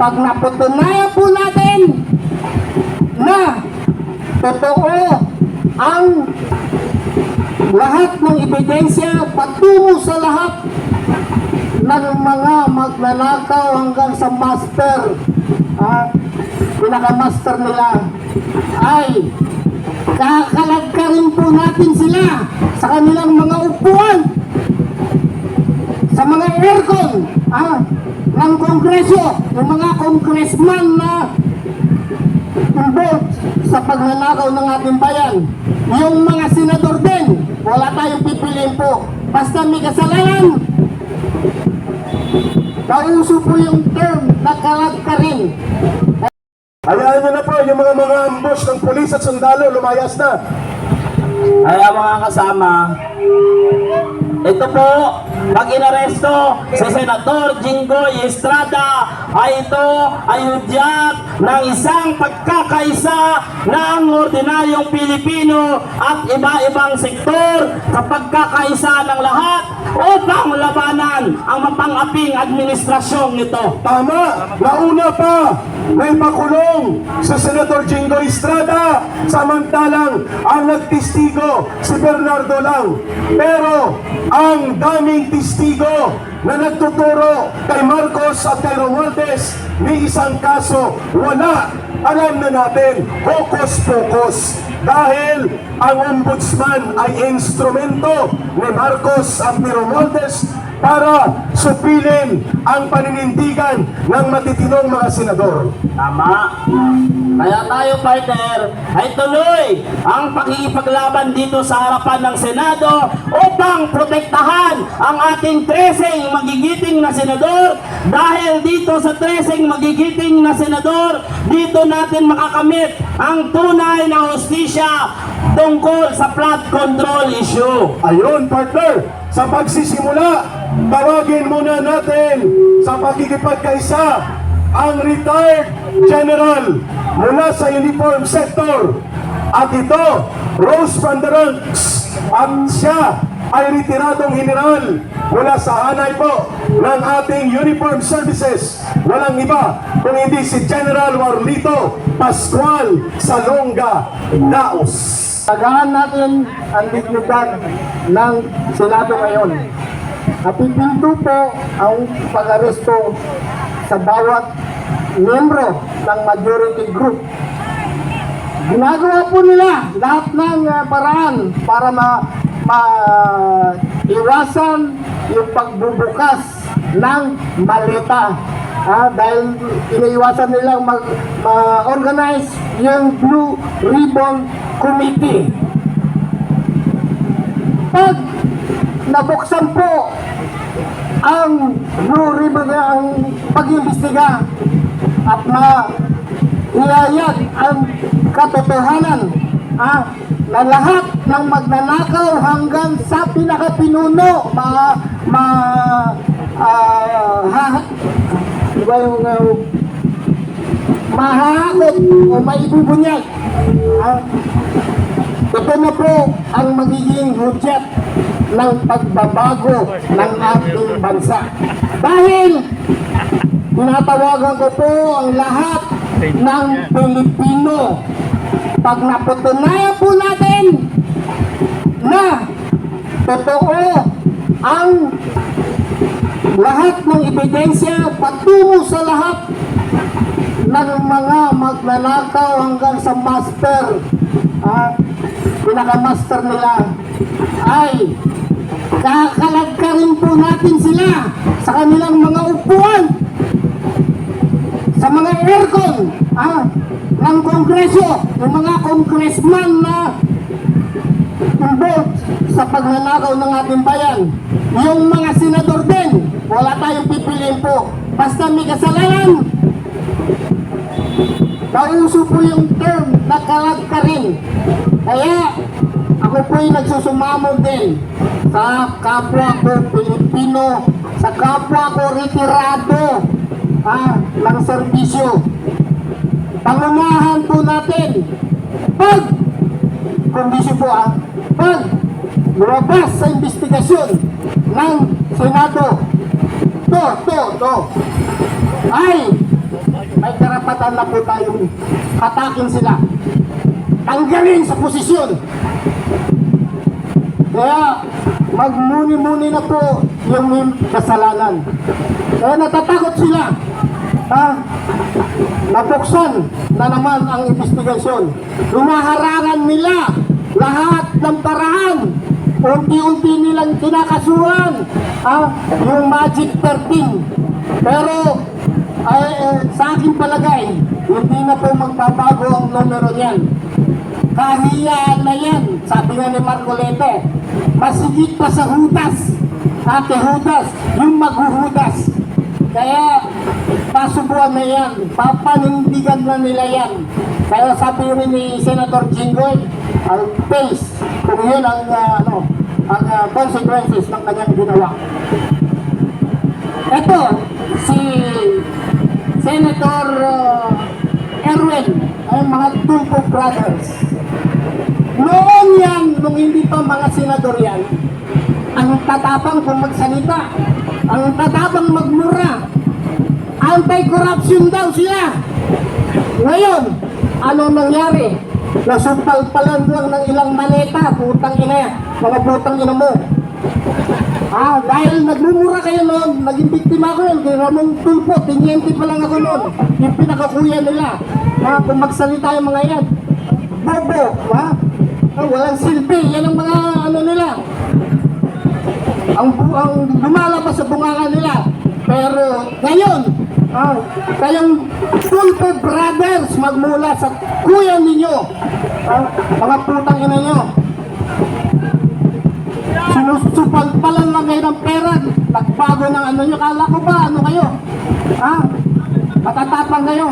Pag napatunayan po natin na totoo ang lahat ng ebidensya patungo sa lahat ng mga magnanakaw hanggang sa master, pinaka-master nila, ay kakalagkarin po natin sila sa kanilang mga upuan, sa mga aircon ng Kongreso, yung mga congressman na involved sa pagnanakaw ng ating bayan. Yung mga senador din, wala tayong pipiliin po. Basta may kasalanan, pauso po yung term na kalagkarin. Hayaan nyo na po yung mga ambush ng pulis at sundalo, lumayas na. Kaya mga kasama, ito po, pag inaresto si Senator Jinggoy Estrada, ay ito ay hudyat ng isang pagkakaisa ng ordinaryong Pilipino at iba-ibang sektor sa pagkakaisa ng lahat upang labanan ang mapang-aping administrasyong ito. Tama! Nauna pa may pakulong sa Senator Jinggoy Estrada, samantalang ang nagtistigo si Bernardo lang. Pero ang daming testigo na nagtuturo kay Marcos at kay Romualdez, may isang kaso wala. Alam na natin, hokus-pokus. Dahil ang ombudsman ay instrumento ni Marcos at ni Romualdez para supilin ang paninindigan ng matitinong mga senador. Tama. Kaya tayo, partner, ay tuloy ang pakikipaglaban dito sa harapan ng Senado upang protektahan ang ating 13 magigiting na senador, dahil dito sa 13 magigiting na senador, dito natin makakamit ang tunay na hustisya tungkol sa flood control issue. Ayun, partner, sa pagsisimula, tawagin muna natin sa pakikipagkaisa ang retired general mula sa uniform sector. At ito, Rose Pandaranx, at siya ay retiradong general mula sa hanay po ng ating uniform services. Walang iba kung hindi si General Warlito Pascual Salonga Daos. Tagaan natin ang dignidad ng Senado ngayon. Napipinto po ang pag-aresto sa bawat miyembro ng majority group. Ginagawa po nila lahat ng paraan para iwasan yung pagbubukas ng maleta. Dahil iniiwasan nilang mag-organize yung Blue Ribbon Committee. Pag nabuksan po ang Blue Ribbon, ang pag-imbestiga at ihayag ang katotohanan na lahat ng magnanakaw hanggang sa pinakapinuno, mahahakot o maibubunyag. Ito na po ang magiging hudyat ng pagbabago ng ating bansa. Dahil tinatawagan ko po ang lahat ng Pilipino, pag napatunayan po natin na totoo ang lahat ng ebidensya patungo sa lahat ng mga magnanakaw hanggang sa master, pinaka-master nila, ay kakalagkarin po natin sila sa kanilang mga upuan, sa mga aircon ng Kongreso, yung mga congressman na involved sa pagnanakaw ng ating bayan. Yung mga senador din, wala tayong pipiliin po. Basta may kasalanan, pauso po yung term na kalagkarin. Kaya ako po'y nagsusumamo din sa kapwa ko Pilipino, sa kapwa ko retirado ng serbisyo. Pangunahan po natin pag kondisyon po pag lumabas sa investigasyon ng Senado to ay karapatan na po tayong hatakin sila. Tanggalin sa posisyon. Kaya magmuni-muni na po yung may kasalanan. Kaya natatakot sila. Nabuksan na naman ang investigasyon. Lumaharangan nila lahat ng paraan. Unti-unti nilang kinakasuhan yung Magic 13. Pero sa aking palagay, hindi na po magbabago ang numero niyan. Kahiyaan na yan, sabi nga ni Marcoleta. Masigit pa sa hudas. Ate Hudas, yung maghuhudas. Kaya pasubuan na yan, papanindigan na nila yan. Kaya sabi rin ni Senator Jinggoy, I'll face kung yun ang, consequences ng kanyang ginawa. Ito, si Senator Erwin, ay mga Tulfo Brothers. Noon yan, nung hindi pa mga senador yan, ang tatapang kung magsalita, ang tatapang magmura, anti-corruption daw sila. Ngayon, ano nangyari? Nasumpal-palan lang ng ilang maleta, putang ina, mga putang ina mo. Dahil nagmumura kayo noon, naging biktima ko yun, kay Ramon Tulfo, tinyente pa lang ako noon, yung pinakakuya nila. Kung magsalita yung mga yan, bobo, walang silbi, yan ang mga ano nila. Ang lumalabas sa bungangan nila. Pero ngayon, kayong Tulfo Brothers magmula sa kuya ninyo, mga putang ina nyo, sinusupal-palan lang kayo ng pera, nagbago ng ano nyo, kala ko ba ano kayo, matatapang kayo.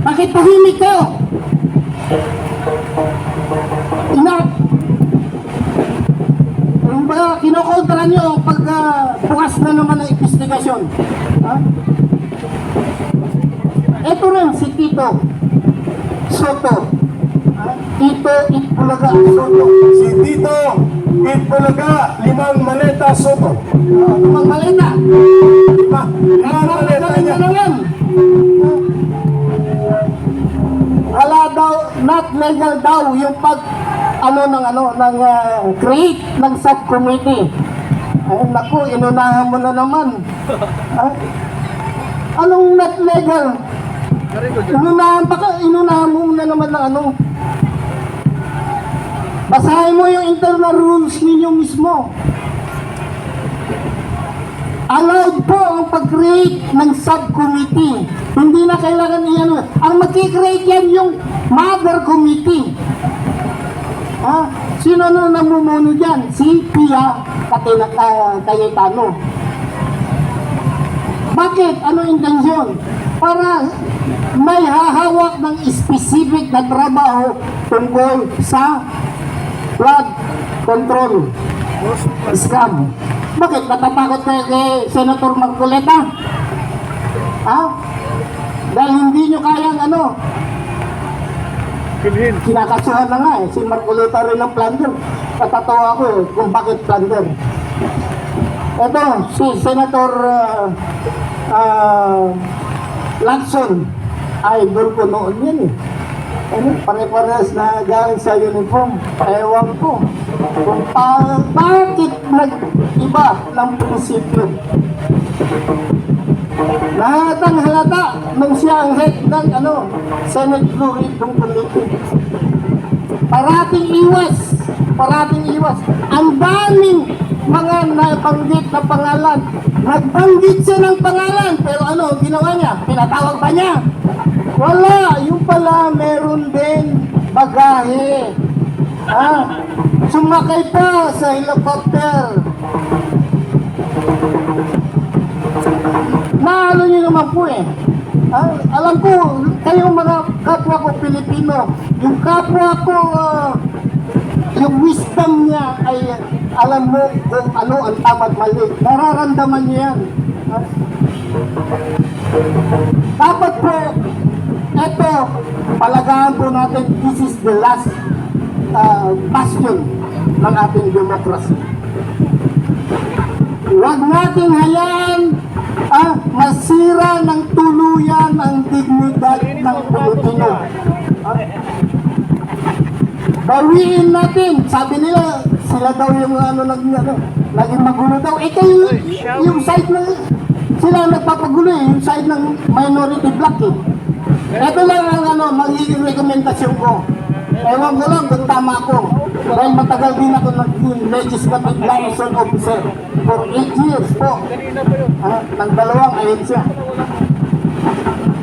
Bakit tahimik kayo? Kinokontra nyo pag bukas na naman ang investigasyon. Ito rin si Tito Soto. Tito Itbulaga Soto. Si Tito Itbulaga, 5 maleta Soto. 5 maleta. 5 maleta niya. Wala daw, not legal daw yung create ng subcommittee. Ay naku, inunahan mo na naman. Anong not legal? Inunahan mo na naman ng ano. Basahin mo yung internal rules ninyo mismo. Allowed po ang pag-create ng subcommittee. Hindi na kailangan iyan. Ang mag-create yan yung mother committee. Sino na namumuno dyan? Si Pia Cayetano. Bakit? Ano intensyon? Para may hahawak ng specific na trabaho tungkol sa flood control scam. Bakit? Natatakot kayo kay Senator Marcoleta? Dahil hindi nyo kayang kinakasuhan na nga si Marcoleta rin ng plunder. Natatawa ako kung bakit plunder. Ito, si Senator Lacson, idol ko noon yan pare-parehas na galing sa uniform. Ewan ko kung bakit nag-iba ng prinsipyo. Lahatang halata nung siya ang head ng Senate Blue Ribbon Committee. Parating iwas. Ang daming mga nabanggit na pangalan. Nagbanggit siya ng pangalan, pero ginawa niya? Pinatawag pa niya? Wala, yung pala meron din bagahe. Sumakay pa sa helicopter. Naalo nyo naman po alam ko, kayong mga kapwa ko Pilipino, yung kapwa ko, yung wisdom niya ay alam mo kung ano ang tama't mali. Nararamdaman niya yan. Dapat po, eto, palagahan po natin, this is the last bastion ng ating democracy. Huwag natin hayaan masira ng tuloy ang dignidad ng Pilipino. Bawiin natin. Sabi nila, sila daw yung naging magulo daw. Eh kayo, yung side na, sila nagpapagulo yung side ng minority black eh. Ito lang ang magiging rekomendasyon ko. Ewan ko lang kung tama ko. Dahil matagal din ako naging legislative liaison officer for 8 years po. Ng dalawang ahensya.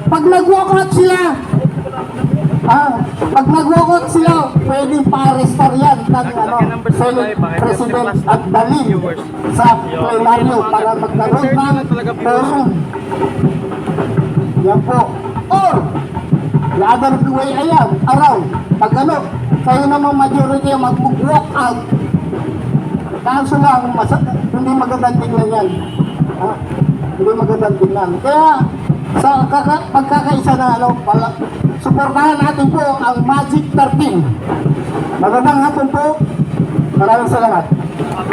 Pag nag-walkout sila, pag nag-walkout sila, pwedeng pa-arrestar yan ng Senate President at dalhin sa plenaryo para magkaroon ng forum. Yan po. Or, the other way ayan, around. Pag kayo namang majority mag-walk out. Kaso lang, hindi magandang tingnan yan. Hindi magandang tingnan. Kaya, sa pagkakaisa na suportahan natin po ang Magic 13. Magandang hapon po. Maraming salamat.